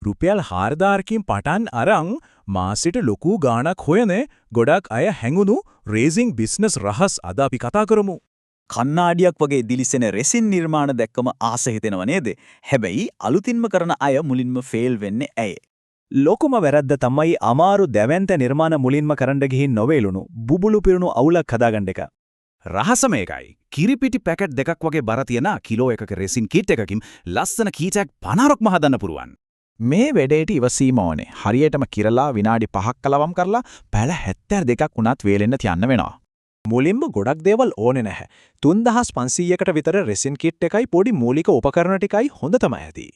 රුපියල් 4000කින් පටන් අරන් මාසෙට ලොකු ගාණක් හොයන ගොඩක් අය හැංගුණු රේසින් බිස්නස් රහස් අද අපි කතා කරමු. කන්නාඩියක් වගේ දිලිසෙන රෙසින් නිර්මාණ දැක්කම ආස හිතෙනව නේද? හැබැයි අලුතින්ම කරන අය මුලින්ම ෆේල් වෙන්නේ ඇයි? ලොකුම වැරද්ද තමයි අමාරු දැවැන්ත නිර්මාණ මුලින්ම කරන්න ගිහින් නොවේලුණු බුබුලු පිරුණු අවුලක් හදාගන්න එක. රහස මේකයි. කිරිපිටි පැකට් දෙකක් වගේ බර තියෙන කිලෝ එකක රෙසින් කිට් එකකින් ලස්සන කීටැග් 50ක්ම හදන්න පුරුවන්. මේ වැඩේට ඉවසීම ඕනේ. හරියටම කිරලා විනාඩි 5ක් කලවම් කරලා පැල 72ක් වුණත් වේලෙන්න තියන්න වෙනවා. මුලින්ම ගොඩක් දේවල් ඕනේ නැහැ. 3500කට විතර රෙසින් කිට් එකයි පොඩි මූලික උපකරණ ටිකයි හොඳ තමයි ඇති.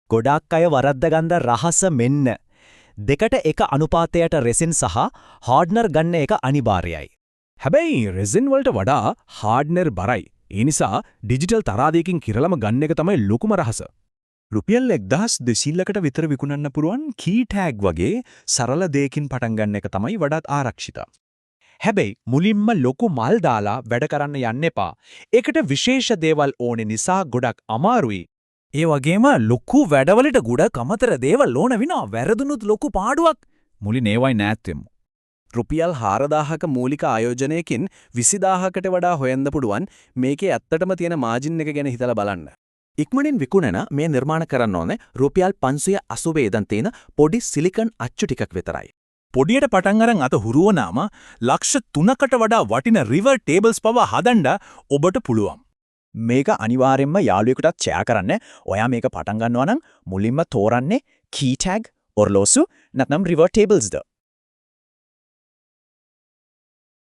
ගොඩක් අය වරද්ද ගන්න රහස මෙන්න. දෙකට එක අනුපාතයට රෙසින් සහ හાર્ඩ්නර් ගන්න එක අනිවාර්යයි. හැබැයි රෙසින් වලට වඩා හાર્ඩ්නර් බරයි. ඒ නිසා ඩිජිටල් තරාදියකින් කිරලම ගන්න එක තමයි ලොකුම රහස. රුපියල් 1200කට විතර විකුණන්න පුරුවන් කී ටැග් වගේ සරල දෙයකින් පටන් ගන්න එක තමයි වඩාත් ආරක්ෂිත. හැබැයි මුලින්ම ලොකු මල් දාලා වැඩ කරන්න යන්න එපා. ඒකට විශේෂ දේවල් ඕනේ නිසා ගොඩක් අමාරුයි. ඒ වගේම ලොකු වැඩවලට ගොඩක් අමතර දේවල් ඕන වෙනවා. වැරදුනොත් ලොකු පාඩුවක්. මුලින් ඒවයි නැත්වෙමු. රුපියල් 4000ක මූලික ආයෝජනයකින් 20000කට වඩා හොයන්න පුළුවන් මේකේ ඇත්තටම තියෙන මාජින් එක ගැන හිතලා බලන්න. ඉක්මනින් විකුණන මේ නිර්මාණ කරන්න ඕනේ රුපියල් 580 ඉදන් තියෙන පොඩි සිලිකන් අච්චු ටිකක් විතරයි. පොඩියට පටන් අරන් අත හුරුවනාම ලක්ෂ 3කට වඩා වටින රිවර් ටේබල්ස් පවා හදන්න ඔබට පුළුවන්. මේක අනිවාර්යෙන්ම යාළුවෙකුටත් ෂෙයා කරන්න. ඔයා මේක පටන් ගන්නවා නම් මුලින්ම තෝරන්නේ කී ටැග්, ඔරලෝසු නැත්නම් රිවර් ටේබල්ස්ද?